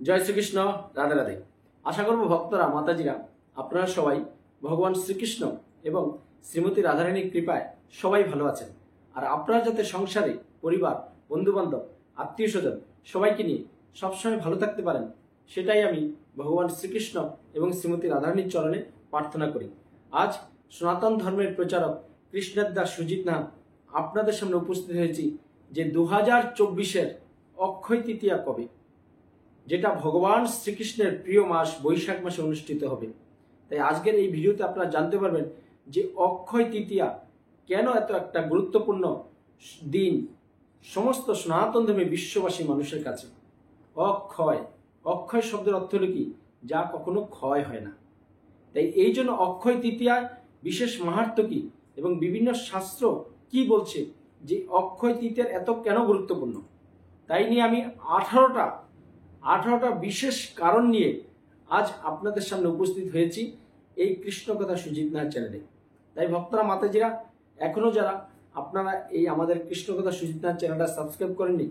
জয় শ্রীকৃষ্ণ। রাধে রাধে। আশা করব ভক্তরা, মাতাজিরা, আপনারা সবাই ভগবান শ্রীকৃষ্ণ এবং শ্রীমতী রাধারানীর কৃপায় সবাই ভালো আছেন। আর আপনারা যাতে সংসারে, পরিবার, বন্ধুবান্ধব, আত্মীয় স্বজন সবাইকে নিয়ে সবসময় ভালো থাকতে পারেন, সেটাই আমি ভগবান শ্রীকৃষ্ণ এবং শ্রীমতী রাধারানীর চরণে প্রার্থনা করি। আজ সনাতন ধর্মের প্রচারক কৃষ্ণের দাস সুজিত নাথ আপনাদের সামনে উপস্থিত হয়েছি যে 2024-এর অক্ষয় তৃতীয়া কবে, যেটা ভগবান শ্রীকৃষ্ণের প্রিয় মাস বৈশাখ মাসে অনুষ্ঠিত হবে। তাই আজকের এই ভিডিওতে আপনারা জানতে পারবেন যে অক্ষয় তৃতীয়া কেন এত একটা গুরুত্বপূর্ণ দিন সমস্ত সনাতন ধর্মী বিশ্ববাসী মানুষের কাছে। অক্ষয়, অক্ষয় শব্দের অর্থ হল কি? যা কখনো ক্ষয় হয় না। তাই এই জন্য অক্ষয় তৃতীয়ার বিশেষ মাহাত্ম্য কি এবং বিভিন্ন শাস্ত্র কি বলছে যে অক্ষয় তৃতীয়ার এত কেন গুরুত্বপূর্ণ, তাই নিয়ে আমি 18টা বিশেষ কারণ নিয়ে আজ আপনাদের সামনে উপস্থিত হয়েছি এই কৃষ্ণ কথা সুজিত নাথ চ্যানেলে। তাই ভক্তরা, মাতাজিরা, এখনো যারা আপনারা এই আমাদের কৃষ্ণ কথা সুজিত নাথ চ্যানেলটা সাবস্ক্রাইব করেননি,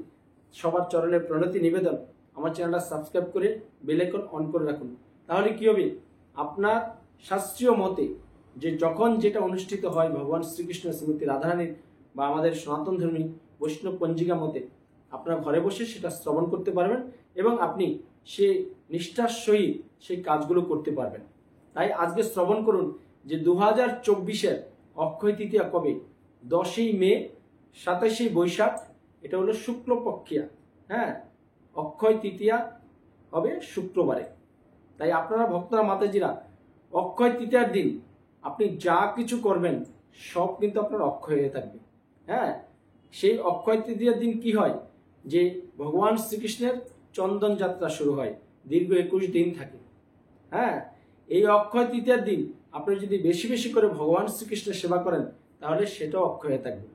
সবার চরণের প্রণতি নিবেদন, আমার চ্যানেলটা সাবস্ক্রাইব করে বেল আইকন অন করে রাখুন। তাহলে কি হবে, আপনার শাস্ত্রীয় মতে যে যখন যেটা অনুষ্ঠিত হয় ভগবান শ্রীকৃষ্ণ শ্রীমতী রাধারানীর বা আমাদের সনাতন ধর্মী বৈষ্ণব পঞ্জিকা মতে, আপনারা ঘরে বসে সেটা শ্রবণ করতে পারবেন এবং আপনি সে নিষ্ঠার সহিত সেই কাজগুলো করতে পারবেন। তাই আজকে শ্রবণ করুন যে 2024-এর অক্ষয় তৃতীয়া কবে। 10ই মে, 27শে বৈশাখ, এটা হলো শুক্লপক্ষিয়া। অক্ষয় তৃতীয়া হবে শুক্রবারে। তাই আপনারা ভক্তরা, মাতাজিরা, অক্ষয় তৃতীয়ার দিন আপনি যা কিছু করবেন সব কিন্তু আপনার অক্ষয় হয়ে থাকবে। সেই অক্ষয় তৃতীয়ার দিন কি হয় যে ভগবান শ্রীকৃষ্ণের চন্দন যাত্রা শুরু হয়, দীর্ঘ 21 দিন থাকে। এই অক্ষয় তৃতীয়ার দিন আপনি যদি বেশি বেশি করে ভগবান শ্রীকৃষ্ণের সেবা করেন তাহলে সেটাও অক্ষয় হয়ে থাকবে।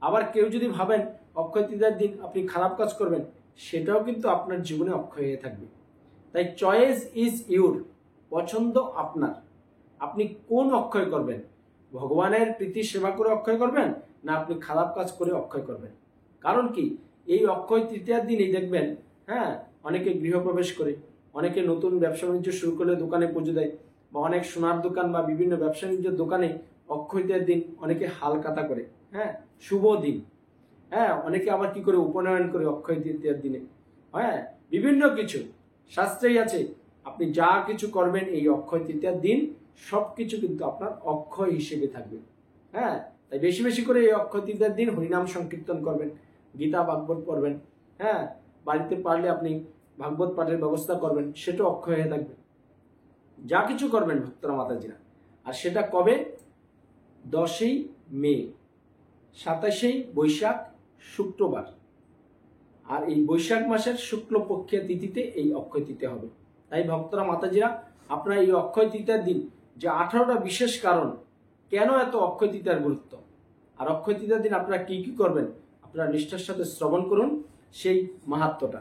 আবার কেউ যদি ভাবেন অক্ষয় তৃতীয়ার দিন আপনি খারাপ কাজ করবেন, সেটাও কিন্তু আপনার জীবনে অক্ষয় হয়ে থাকবে। তাই চয়েস ইজ ইউর, পছন্দ আপনার। আপনি কোন অক্ষয় করবেন? ভগবানের প্রীতি সেবা করে অক্ষয় করবেন, না আপনি খারাপ কাজ করে অক্ষয় করবেন? কারণ কি, এই অক্ষয় তৃতীয়ার দিনই দেখবেন অনেকে গৃহপ্রবেশ করে, অনেকে নতুন ব্যবসা বাণিজ্য শুরু করলে দোকানে পুজো দেয়, বা অনেক সোনার দোকান বা বিভিন্ন ব্যবসা বাণিজ্যের দোকানে অক্ষয় তৃতীয়ার দিন অনেকে হালখাতা করে, শুভ দিন। অনেকে আবার কি করে, উপনয়ন করে অক্ষয় তৃতীয়ার দিনে। বিভিন্ন কিছু শাস্ত্রেই আছে, আপনি যা কিছু করবেন এই অক্ষয় তৃতীয়ার দিন সবকিছু কিন্তু আপনার অক্ষয় হিসেবে থাকবে। তাই বেশি বেশি করে এই অক্ষয় তৃতীয়ার দিন হরিনাম সংকীর্তন করবেন, গীতা ভাগবত পড়বেন। বাড়িতে পারলে আপনি ভাগবত পাঠের ব্যবস্থা করবেন, সেটা অক্ষয় হয়ে থাকবে। যা কিছু করবেন ভক্তরা, মাতাজিরা। আর সেটা কবে? 10ই মে, 27শে বৈশাখ, শুক্রবার। আর এই বৈশাখ মাসের শুক্লপক্ষিয়া তিথিতে এই অক্ষয় তৃতীয়া হবে। তাই ভক্তরা, মাতাজিরা, আপনারা এই অক্ষয় তৃতীয়ার দিন যে 18টা বিশেষ কারণ কেন এত অক্ষয় তৃতীয়ার গুরুত্ব, আর অক্ষয় তৃতীয়ার দিন আপনারা কি কি করবেন, আপনারা নিষ্ঠার সাথে শ্রবণ করুন সেই মাহাত্ম্যটা।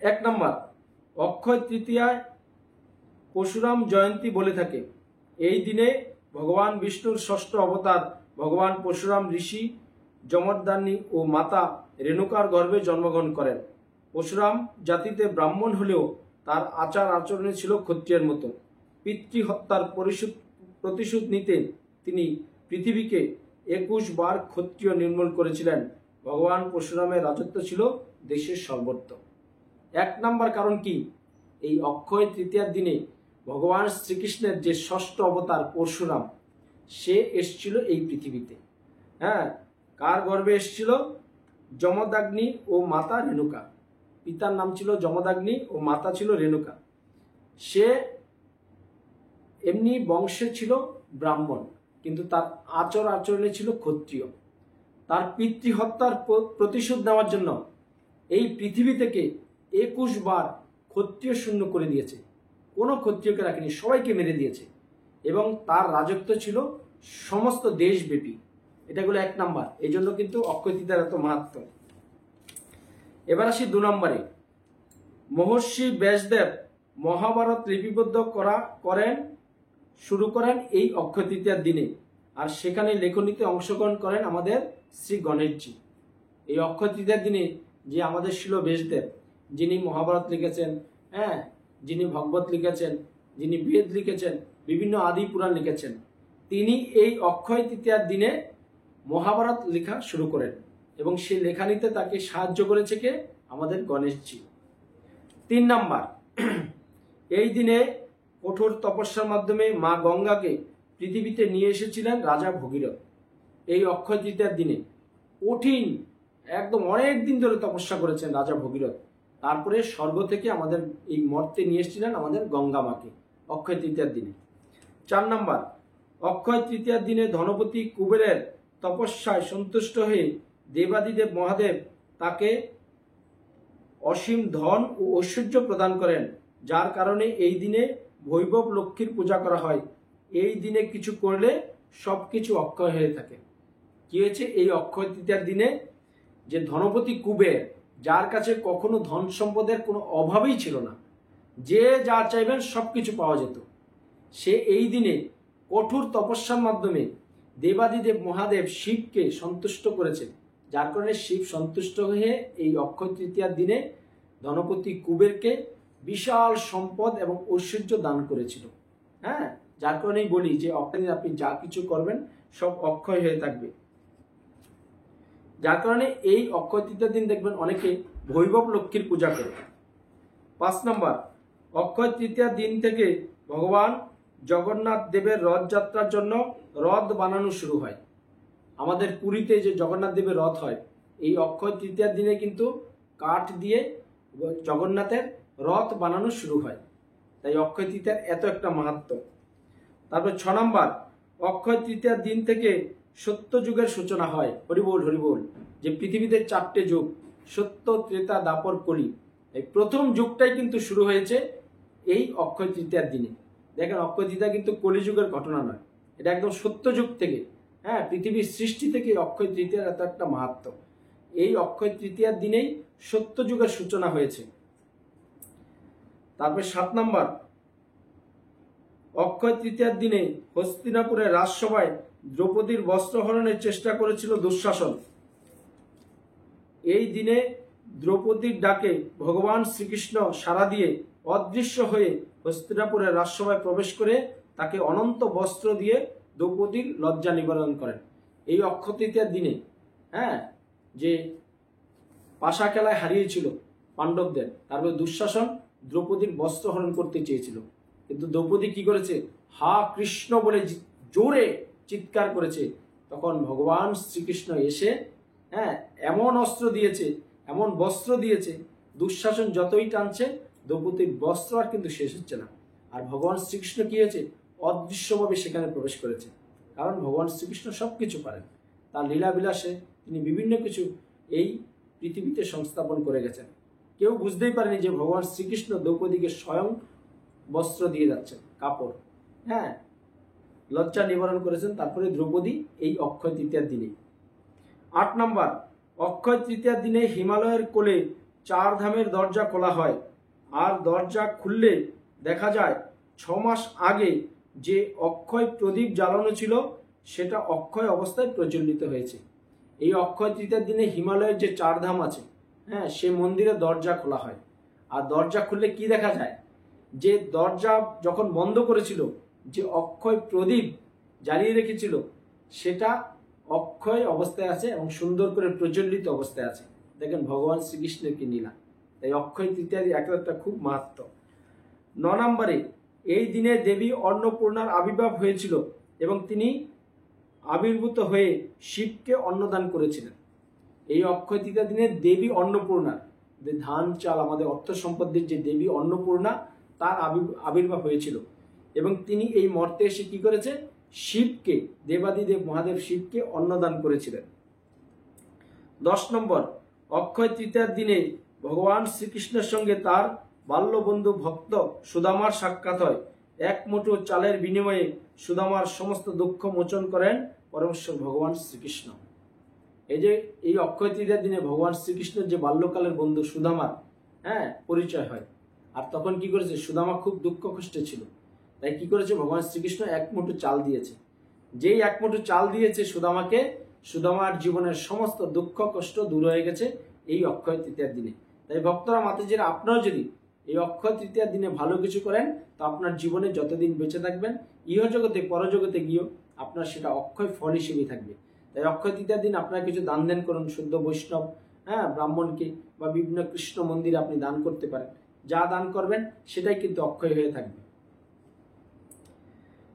1 নম্বর, অক্ষয় তৃতীয়ায় পরশুরাম জয়ন্তী বলে থাকে। এই দিনে ভগবান বিষ্ণুর ষষ্ঠ অবতার ভগবান পরশুরাম ঋষি যমদগ্নি ও মাতা রেণুকার গর্ভে জন্মগ্রহণ করেন। পরশুরাম জাতিতে ব্রাহ্মণ হলেও তার আচার আচরণে ছিল ক্ষত্রিয়ের মতো। পিতৃহত্যার প্রতিশোধ নিতে তিনি পৃথিবীকে 21 বার ক্ষত্রিয় নির্মূল করেছিলেন। ভগবান পরশুরামের রাজত্ব ছিল দেশের সর্বত্র। 1 নম্বর কারণ কি, এই অক্ষয় তৃতীয়ার দিনে ভগবান শ্রীকৃষ্ণের যে ষষ্ঠ অবতার পরশুরাম, সে এসছিল এই পৃথিবীতে। কার গর্ভে এসছিল? যমদগ্নি ও মাতা রেণুকা। পিতার নাম ছিল যমদগ্নি ও মাতা ছিল রেণুকা। সে এমনি বংশে ছিল ব্রাহ্মণ, কিন্তু তার আচরণে ছিল ক্ষত্রিয়। তার পিতৃহত্যার প্রতিশোধ নেওয়ার জন্য এই পৃথিবী থেকে 21 বার ক্ষত্রিয় শূন্য করে দিয়েছে। কোনো ক্ষত্রিয়কে রাখেনি, সবাইকে মেরে দিয়েছে। এবং তার রাজত্ব ছিল সমস্ত দেশব্যাপী। এটা হলো 1 নম্বর। এই জন্য কিন্তু অক্ষয় তৃতীয়ার এত মাহাত্ম্য। এবার আসি 2 নম্বরে। মহর্ষি ব্যাসদেব মহাভারত লিপিবদ্ধ শুরু করেন এই অক্ষয় তৃতীয়ার দিনে। আর সেখানে লেখনীতে অংশগ্রহণ করেন আমাদের শ্রী গণেশজি। এই অক্ষয় তৃতীয়ার দিনে যে আমাদের শিল ব্যাসদেব, যিনি মহাভারত লিখেছেন, হ্যাঁ, যিনি ভগবত লিখেছেন, যিনি বেদ লিখেছেন, বিভিন্ন আদি পুরাণ লিখেছেন, তিনি এই অক্ষয় তৃতীয়ার দিনে মহাভারত লেখা শুরু করেন এবং সেই লেখানিতে তাকে সাহায্য করেছে কে? আমাদের গণেশজি। 3 নাম্বার, এই দিনে কঠোর তপস্যার মাধ্যমে মা গঙ্গাকে পৃথিবীতে নিয়ে এসেছিলেন রাজা ভগীরথ। এই অক্ষয় তৃতীয়ার দিনে কঠিন, একদম অনেক দিন ধরে তপস্যা করেছেন রাজা ভগীরথ, তারপরে স্বর্গ থেকে আমাদের এই মর্তে নিয়ে এসেছিলেন আমাদের গঙ্গা মাকে অক্ষয় তৃতীয়ার দিনে। 4 নাম্বার, অক্ষয় তৃতীয়ার দিনে ধনপতি কুবেরের তপস্যায় সন্তুষ্ট হয়ে দেবাদিদেব মহাদেব তাকে অসীম ধন ও ঐশ্বর্য প্রদান করেন, যার কারণে এই দিনে বৈভব লক্ষ্মীর পূজা করা হয়। এই দিনে কিছু করলে সবকিছু অক্ষয় হয়ে থাকে। কি হয়েছে? এই অক্ষয় তৃতীয়ার দিনে যে ধনপতি কুবের, যার কাছে কখনো ধন সম্পদের কোনো অভাবই ছিল না, যে যা চাইবেন সবকিছু পাওয়া যেত, সে এই দিনে কঠোর তপস্যার মাধ্যমে দেবাদিদেব মহাদেব শিবকে সন্তুষ্ট করেছেন, যার কারণে শিব সন্তুষ্ট হয়ে এই অক্ষয় তৃতীয়ার দিনে ধনপতি কুবেরকে বিশাল সম্পদ এবং ঐশ্বর্য দান করেছিল। হ্যাঁ, যার কারণেই বলি যে অক্ষয় আপনি যা কিছু করবেন সব অক্ষয় হয়ে থাকবে। যার কারণে এই অক্ষয় তৃতীয়ার দিন দেখবেন অনেকে বৈভব লক্ষ্মীর পূজা করে। 5 নম্বর, অক্ষয় তৃতীয়ার দিন থেকে ভগবান জগন্নাথ দেবের রথযাত্রার জন্য রথ বানানো শুরু হয়। আমাদের পুরীতে যে জগন্নাথ দেবের রথ হয়, এই অক্ষয় তৃতীয়ার দিনে কিন্তু কাঠ দিয়ে জগন্নাথের রথ বানানো শুরু হয়। তাই অক্ষয় তৃতীয়ার এত একটা মাহাত্ম্য। তারপর 6 নম্বর, অক্ষয় তৃতীয়ার দিন থেকে সত্য যুগের সূচনা হয়। হরিবোল হরিবোল। যে পৃথিবীতে 4টে যুগ, সত্য, ত্রেতা, দ্বাপর, কলি, এই প্রথম যুগটাই কিন্তু শুরু হয়েছে এই অক্ষয় তৃতীয়ার দিনে। দেখেন, অক্ষয় তৃতীয়া কিন্তু কলিযুগের ঘটনা নয়, এটা একদম সত্য যুগ থেকে, হ্যাঁ, পৃথিবীর সৃষ্টি থেকে অক্ষয় তৃতীয়ার এত একটা মাহাত্ম্য। এই অক্ষয় তৃতীয়ার দিনেই সত্য যুগের সূচনা হয়েছে। তারপর 7 নম্বর, অক্ষয় তৃতীয়ার দিনে হস্তিনাপুরের রাজসভায় দ্রৌপদীর বস্ত্রহরণের চেষ্টা করেছিল দুঃশাসন। এই দিনে দ্রৌপদীর ডাকে ভগবান শ্রীকৃষ্ণ সাড়া দিয়ে অদৃশ্য হয়ে হস্তিনাপুরের রাজসভায় প্রবেশ করে তাকে অনন্ত বস্ত্র দিয়ে দ্রৌপদীর লজ্জা নিবারণ করেন। এই অক্ষয় তৃতীয়ার দিনে, হ্যাঁ, যে পাশা খেলায় হারিয়েছিল পাণ্ডবদের, তারপরে দুঃশাসন দ্রৌপদীর বস্ত্র হরণ করতে চেয়েছিল, কিন্তু দ্রৌপদী কি করেছে? হা কৃষ্ণ বলে জোরে চিৎকার করেছে। তখন ভগবান শ্রীকৃষ্ণ এসে, হ্যাঁ, এমন অস্ত্র দিয়েছে, এমন বস্ত্র দিয়েছে, দুঃশাসন যতই টানছে দ্রৌপদীর বস্ত্র আর কিন্তু শেষ হচ্ছে না। আর ভগবান শ্রীকৃষ্ণ কি হয়েছে? অদৃশ্যভাবে সেখানে প্রবেশ করেছে, কারণ ভগবান শ্রীকৃষ্ণ সবকিছু পারেন। তার লীলা বিলাসে তিনি বিভিন্ন কিছু এই পৃথিবীতে সংস্থাপন করে গেছেন। কেউ বুঝতেই পারেনি যে ভগবান শ্রীকৃষ্ণ দ্রৌপদীকে স্বয়ং বস্ত্র দিয়ে যাচ্ছেন, কাপড়, হ্যাঁ, লজ্জা নিবারণ করেছেন তারপরে দ্রৌপদী এই অক্ষয় তৃতীয়ার দিনে। 8 নম্বর, অক্ষয় তৃতীয়ার দিনে হিমালয়ের কোলে 4 ধামের দরজা খোলা হয়, আর দরজা খুললে দেখা যায় 6 মাস আগে যে অক্ষয় প্রদীপ জ্বালানো ছিল সেটা অক্ষয় অবস্থায় প্রজ্বলিত হয়েছে। এই অক্ষয় তৃতীয়ার দিনে হিমালয়ের যে 4 ধাম আছে, হ্যাঁ, সে মন্দিরে দরজা খোলা হয়। আর দরজা খুললে কি দেখা যায়? যে দরজা যখন বন্ধ করেছিল, যে অক্ষয় প্রদীপ জ্বালিয়ে রেখেছিল, সেটা অক্ষয় অবস্থায় আছে এবং সুন্দর করে প্রজ্বলিত অবস্থায় আছে। দেখেন ভগবান শ্রীকৃষ্ণের কি নীলা। তাই অক্ষয় তৃতীয়ার একটা খুব মাহাত্ম্য। 9 নম্বরে, এই দিনে দেবী অন্নপূর্ণার আবির্ভাব হয়েছিল এবং তিনি আবির্ভূত হয়ে শিবকে অন্নদান করেছিলেন। এই অক্ষয় তৃতীয়ার দিনে দেবী অন্নপূর্ণা, যে ধান চাল আমাদের অর্থ সম্পদের যে দেবী অন্নপূর্ণা, তার আবির্ভাব হয়েছিল এবং তিনি এই মর্তে এসে কি করেছে? শিবকে, দেবাদিদেব মহাদেব শিবকে অন্নদান করেছিলেন। 10 নম্বর, অক্ষয় তৃতীয়ার দিনে ভগবান শ্রীকৃষ্ণের সঙ্গে তার বাল্যবন্ধু ভক্ত সুদামার সাক্ষাৎ হয়। 1 মুঠো চালের বিনিময়ে সুদামার সমস্ত দুঃখ মোচন করেন পরমেশ্বর ভগবান শ্রীকৃষ্ণ। এই যে এই অক্ষয় তৃতীয়ার দিনে ভগবান শ্রীকৃষ্ণের যে বাল্যকালের বন্ধু সুদামার, হ্যাঁ, পরিচয় হয়। আর তখন কি করেছে? সুদামা খুব দুঃখ কষ্টে ছিল, তাই কি করেছে? ভগবান শ্রীকৃষ্ণ 1 মুঠো চাল দিয়েছে। যেই 1 মুঠো চাল দিয়েছে সুদামাকে, সুদামার জীবনের সমস্ত দুঃখ কষ্ট দূর হয়ে গেছে এই অক্ষয় তৃতীয়ার দিনে। তাই ভক্তরা মাতাজিরা, আপনারাও যদি এই অক্ষয় তৃতীয়ার দিনে ভালো কিছু করেন, তো আপনার জীবনে যতদিন বেঁচে থাকবেন, ইহজগতে পরজগতে গিয়েও আপনার সেটা অক্ষয় ফল হিসেবেই থাকবে। তাই অক্ষয় তৃতীয়ার দিন আপনারা কিছু দান দেন করুন, শুদ্ধ বৈষ্ণব, ব্রাহ্মণকে বা বিভিন্ন কৃষ্ণ মন্দিরে আপনি দান করতে পারেন। যা দান করবেন সেটাই কিন্তু অক্ষয় হয়ে থাকবে।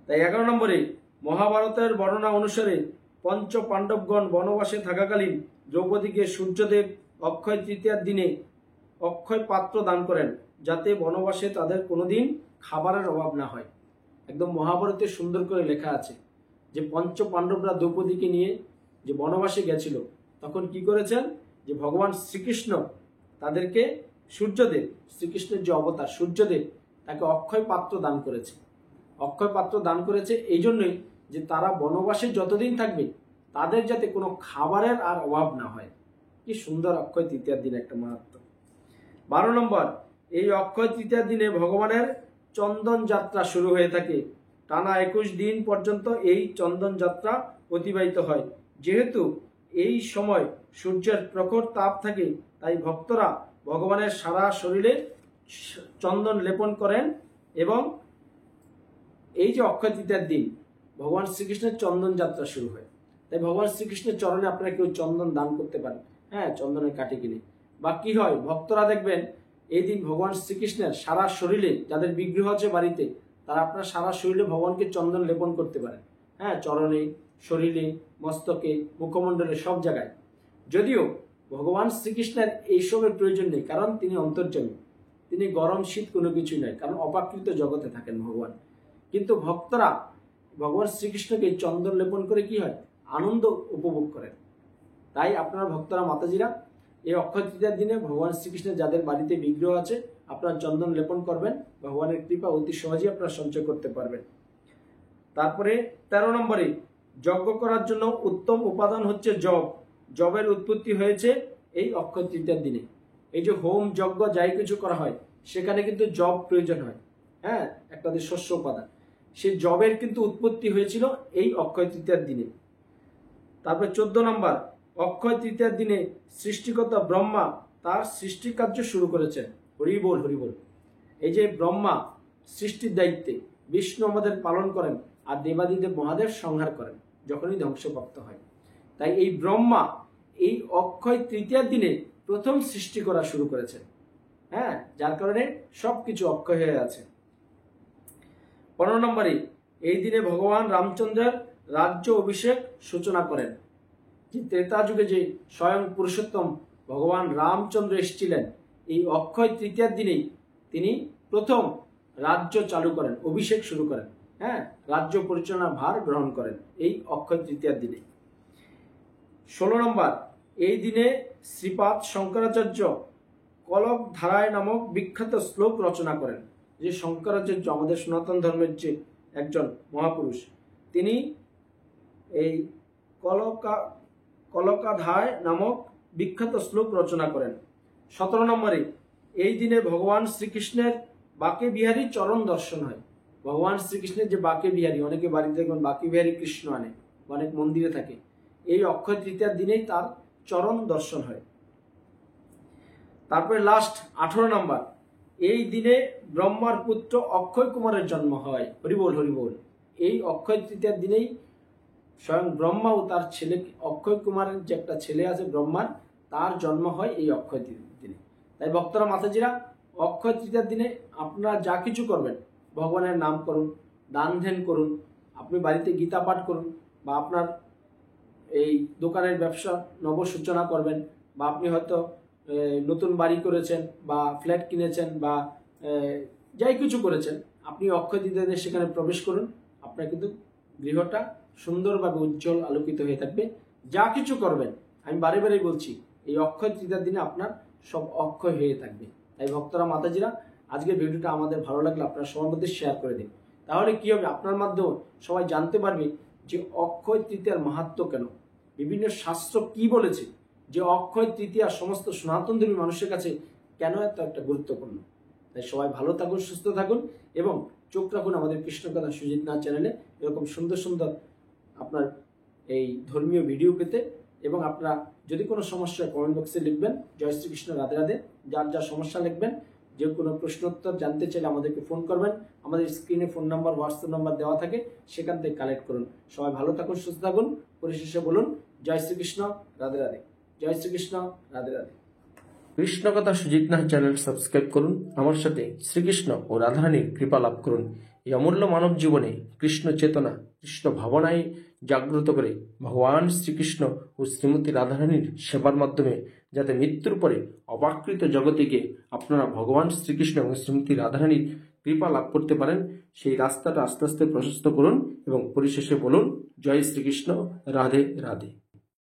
তাই 11 নম্বরে মহাভারতের বর্ণনা অনুসারে পঞ্চ পাণ্ডবগণ বনবাসে থাকাকালীন দ্রৌপদীকে সূর্যদেব অক্ষয় তৃতীয়ার দিনে অক্ষয় পাত্র দান করেন, যাতে বনবাসে তাদের কোনোদিন খাবারের অভাব না হয়। একদম মহাভারতে সুন্দর করে লেখা আছে যে পঞ্চ পাণ্ডবরা দ্রৌপদীকে নিয়ে যে বনবাসে গেছিল, তখন কি করেছেন, যে ভগবান শ্রীকৃষ্ণ তাদেরকে সূর্যদেব, শ্রীকৃষ্ণের যে অবতার সূর্যদেব, তাকে অক্ষয় পাত্র দান করেছে। অক্ষয় পাত্র দান করেছে এই জন্যই যে তারা বনবাসে যতদিন থাকবে তাদের যাতে কোনো খাবারের আর অভাব না হয়। কি সুন্দর অক্ষয় তৃতীয়ার দিন একটা মাহাত্ম্য। 12 নম্বর, এই অক্ষয় তৃতীয়ার দিনে ভগবানের চন্দন যাত্রা শুরু হয়ে থাকে। টানা 21 দিন পর্যন্ত এই চন্দন যাত্রা অতিবাহিত হয়। যেহেতু এই সময় সূর্যের প্রখর তাপ থাকে, তাই ভক্তরা ভগবানের সারা শরীরে চন্দন লেপন করেন। এবং এই যে অক্ষয় তৃতীয়ার দিন ভগবান শ্রীকৃষ্ণের চন্দন যাত্রা শুরু হয়, তাই ভগবান শ্রীকৃষ্ণের চরণে আপনারা কেউ চন্দন দান করতে পারেন, চন্দনের কাঠি কিনে। বা কি হয়, ভক্তরা দেখবেন এই দিন ভগবান শ্রীকৃষ্ণের সারা শরীরে, যাদের বিগ্রহ আছে বাড়িতে, তারা আপনার সারা শরীরে ভগবানকে চন্দন লেপন করতে পারেন। চরণে, শরীরে, মস্তকে, মুখমণ্ডলে, সব জায়গায়। যদিও ভগবান শ্রীকৃষ্ণের এইসবের প্রয়োজন নেই, কারণ তিনি অন্তর্যামী, তিনি গরম শীত কোনো কিছুই নয়, কারণ অপাকৃত জগতে থাকেন ভগবান। কিন্তু ভক্তরা ভগবান শ্রীকৃষ্ণকে চন্দন লেপন করে কি হয়, আনন্দ উপভোগ করেন। তাই আপনারা ভক্তরা মাতাজিরা এই অক্ষয় তৃতীয়ার দিনে ভগবান শ্রীকৃষ্ণের যাদের বাড়িতে বিগ্রহ আছে, আপনারা চন্দন লেপন করবেন। ভগবানের কৃপা অতি সহজেই আপনারা সঞ্চয় করতে পারবেন। তারপরে 13 নম্বরে, যজ্ঞ করার জন্য উত্তম উপাদান হচ্ছে জব। জবের উৎপত্তি হয়েছে এই অক্ষয় তৃতীয়ার দিনে। এই যে হোম যজ্ঞ যাই কিছু করা হয়, সেখানে কিন্তু জব প্রয়োজন হয়, একটা শস্য উপাদান। সেই জবের কিন্তু উৎপত্তি হয়েছিল এই অক্ষয় তৃতীয়ার দিনে। তারপরে 14 নম্বর, অক্ষয় তৃতীয়ার দিনে সৃষ্টিকর্তা ব্রহ্মা তার সৃষ্টি কার্য শুরু করেছেন। হরি বল, হরি বল। এই যে ব্রহ্মা সৃষ্টির দায়িত্বে, বিষ্ণু আমাদের পালন করেন, আর দেবাদিদেব মহাদেব সংহার করেন যখনই ধ্বংসপ্রাপ্ত হয়। তাই এই ব্রহ্মা এই অক্ষয় তৃতীয়ার দিনে প্রথম সৃষ্টি করা শুরু করেছেন, যার কারণে সবকিছু অক্ষয় হয়ে আছে। 15 নম্বরে, এই দিনে ভগবান রামচন্দ্রের রাজ্য অভিষেক সূচনা করেন। যে ত্রেতা যুগে যে স্বয়ং পুরুষোত্তম ভগবান রামচন্দ্র এসেছিলেন, এই অক্ষয় তৃতীয়ার দিনেই তিনি প্রথম রাজ্য চালু করেন, অভিষেক শুরু করেন, রাজ্য পরিচালনার ভার গ্রহণ করেন এই অক্ষয় তৃতীয়ার দিনে। 16 নম্বর, এই দিনে শ্রীপাদ শঙ্করাচার্য কলক ধারায় নামক বিখ্যাত শ্লোক রচনা করেন। যে শঙ্করাচার্য আমাদের সনাতন ধর্মের যে একজন মহাপুরুষ, তিনি এই কলকাধায় নামক বিখ্যাত শ্লোক রচনা করেন। 17 নম্বরে, এই দিনে ভগবান শ্রীকৃষ্ণের বাঁকে বিহারী চরণ দর্শন হয়। ভগবান শ্রীকৃষ্ণের যে বাঁকে বিহারী, অনেকে বাড়িতে দেখবেন বাঁকে বিহারী কৃষ্ণ আনে, অনেক মন্দিরে থাকে, এই অক্ষয় তৃতীয়ার দিনেই তার চরণ দর্শন হয়। তারপরে লাস্ট 18 নম্বর, এই দিনে ব্রহ্মার পুত্র অক্ষয় কুমারের জন্ম হয়। হরিবোল, হরিবোল। এই অক্ষয় তৃতীয়ার দিনেই স্বয়ং ব্রহ্মা ও তার ছেলে অক্ষয় কুমারের যে একটা ছেলে আছে ব্রহ্মার, তার জন্ম হয় এই অক্ষয় তৃতীয়ার দিনে। তাই ভক্তরা মাতাজিরা, অক্ষয় তৃতীয়ার দিনে আপনারা যা কিছু করবেন, ভগবানের নাম করুন, দান ধ্যান করুন, আপনি বাড়িতে গীতা পাঠ করুন, বা আপনার এই দোকানের ব্যবসা নব সূচনা করবেন, বা আপনি হয়তো নতুন বাড়ি করেছেন বা ফ্ল্যাট কিনেছেন বা যাই কিছু করেছেন, আপনি অক্ষয় তৃতীয়ার দিনে সেখানে প্রবেশ করুন। আপনার কিন্তু গৃহটা সুন্দরভাবে উজ্জ্বল আলোকিত হয়ে থাকবে। যা কিছু করবেন, আমি বারে বারে বলছি, এই অক্ষয় তৃতীয়ার দিনে আপনার সব অক্ষয় হয়ে থাকবে। তাই ভক্তরা মাতাজিরা, আজকের ভিডিওটা আমাদের ভালো লাগলে আপনারা সবার মধ্যে শেয়ার করে দিন। তাহলে কি হবে, আপনার মাধ্যমে সবাই জানতে পারবে যে অক্ষয় তৃতীয়ার মাহাত্ম্য কেন, বিভিন্ন শাস্ত্র কি বলেছে, যে অক্ষয় তৃতীয়া সমস্ত সনাতনধর্মী মানুষের কাছে কেন এত একটা গুরুত্বপূর্ণ। তাই সবাই ভালো থাকুন, সুস্থ থাকুন এবং চোখ রাখুন আমাদের কৃষ্ণকথা সুজিত নাথ চ্যানেলে এরকম সুন্দর সুন্দর আপনার এই ধর্মীয় ভিডিও পেতে এবং আপনারা যদি কোনো সমস্যা কমেন্ট বক্সে লিখবেন। জয় শ্রীকৃষ্ণ, রাধে রাধে। যার যা সমস্যা লিখবেন, যে কোনো প্রশ্নোত্তর জানতে চাইলে আমাদেরকে ফোন করবেন। আমাদের স্ক্রিনে ফোন নাম্বার, হোয়াটসঅ্যাপ নাম্বার দেওয়া থাকে, সেখান থেকে কালেক্ট করুন। সবাই ভালো থাকুন, সুস্থ থাকুন। পরিশেষে বলুন জয় শ্রীকৃষ্ণ, রাধে রাধে। জয় শ্রীকৃষ্ণ, রাধে রাধে। কৃষ্ণ কথা সুজিত নাহ চ্যানেল সাবস্ক্রাইব করুন। আমার সাথে শ্রীকৃষ্ণ ও রাধারানীর কৃপা লাভ করুন। এই অমূল্য মানব জীবনে কৃষ্ণ চেতনা, কৃষ্ণ ভাবনায় জাগ্রত করে ভগবান শ্রীকৃষ্ণ ও শ্রীমতী রাধারানীর সেবার মাধ্যমে যাতে মৃত্যুর পরে অপাকৃত জগতে গিয়ে আপনারা ভগবান শ্রীকৃষ্ণ এবং শ্রীমতী রাধারানীর কৃপা লাভ করতে পারেন, সেই রাস্তাটা আস্তে আস্তে প্রশস্ত করুন এবং পরিশেষে বলুন জয় শ্রীকৃষ্ণ, রাধে রাধে।